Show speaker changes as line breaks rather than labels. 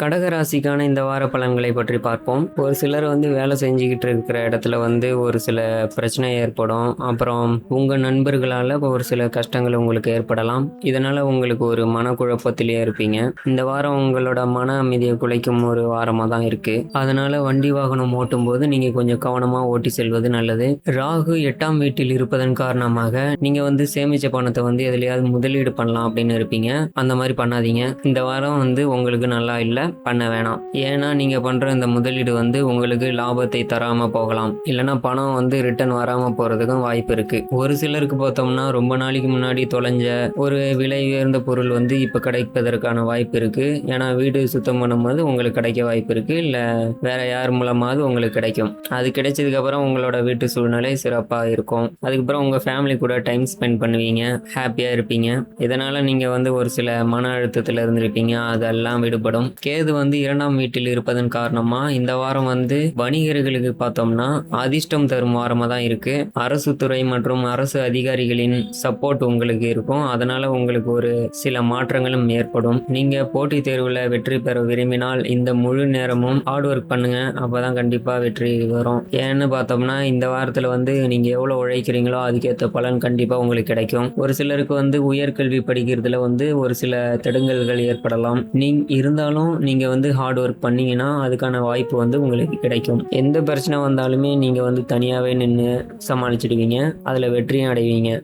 கடகராசிக்கான இந்த வார பலன்களை பற்றி பார்ப்போம். ஒரு சிலர் வேலை செஞ்சுக்கிட்டு இருக்கிற இடத்துல ஒரு சில பிரச்சனை ஏற்படும். அப்புறம் உங்க நண்பர்களால ஒரு சில கஷ்டங்கள் உங்களுக்கு ஏற்படலாம். இதனால உங்களுக்கு ஒரு மனக்குழப்பத்திலேயே இருப்பீங்க. இந்த வாரம் உங்களோட மன அமைதியை குலைக்கும் ஒரு வாரமா தான் இருக்கு. அதனால வண்டி வாகனம் ஓட்டும் போது நீங்க கொஞ்சம் கவனமா ஓட்டி செல்வது நல்லது. ராகு 8ஆம் வீட்டில் இருப்பதன் காரணமாக நீங்க சேமிச்ச பணத்தை எதுலயாவது முதலீடு பண்ணலாம் அப்படின்னு இருப்பீங்க. அந்த மாதிரி பண்ணாதீங்க. இந்த வாரம் உங்களுக்கு நல்லா இல்லை, பண்ண வேணாம். ஏன்னா நீங்க பண்ற இந்த முதலீடு உங்களுக்கு லாபத்தை தராம போகலாம். இல்லைன்னா பணம் ரிட்டர்ன் வராம போறதுக்கும் வாய்ப்பு இருக்கு. ஒரு சிலருக்கு பார்த்தோம்னா ரொம்ப நாளைக்கு முன்னாடி தொலைஞ்ச ஒரு விலை உயர்ந்த பொருள் இப்ப கிடைப்பதற்கான வாய்ப்பு இருக்கு. ஏன்னா வீடு சுத்தம் பண்ணும்போது உங்களுக்கு கிடைக்க வாய்ப்பு இருக்கு. இல்ல வேற யார் மூலமாவது உங்களுக்கு கிடைக்கும். அது கிடைச்சதுக்கு அப்புறம் உங்களோட வீட்டு சூழ்நிலை சிறப்பா இருக்கும். அதுக்கப்புறம் உங்க ஃபேமிலி கூட டைம் ஸ்பெண்ட் பண்ணுவீங்க, ஹாப்பியா இருப்பீங்க. இதனால நீங்க ஒரு சில மன அழுத்தத்துல இருந்திருப்பீங்க, அதெல்லாம் விடுபடும். கேது 2ஆம் வீட்டில் இருப்பதன் காரணமா இந்த வாரம் வணிகர்களுக்கு பார்த்தோம்னா அதிர்ஷ்டம் தரும் வாரமா தான் இருக்கு. அரசு துறை மற்றும் அரசு அதிகாரிகளின் சப்போர்ட் உங்களுக்கு இருக்கும். அதனால உங்களுக்கு ஒரு சில மாற்றங்களும் ஏற்படும். நீங்க போட்டித் தேர்வுல வெற்றி பெற விரும்பினால் இந்த முழு நேரமும் ஹார்ட் ஒர்க் பண்ணுங்க. அப்பதான் கண்டிப்பா வெற்றி வரும். ஏன்னு பார்த்தோம்னா இந்த வாரத்துல நீங்க எவ்வளவு உழைக்கிறீங்களோ அதுக்கேற்ற பலன் கண்டிப்பா உங்களுக்கு கிடைக்கும். ஒரு சிலருக்கு உயர்கல்வி படிக்கிறதுல ஒரு சில தடங்கல்கள் ஏற்படலாம். இருந்தாலும் நீங்க ஹார்ட் ஒர்க் பண்ணீங்கன்னா அதுக்கான வாய்ப்பு உங்களுக்கு கிடைக்கும். எந்த பிரச்சனை வந்தாலுமே நீங்க தனியாவே நின்று சமாளிச்சிடுவீங்க. அதுல வெற்றியும் அடைவீங்க.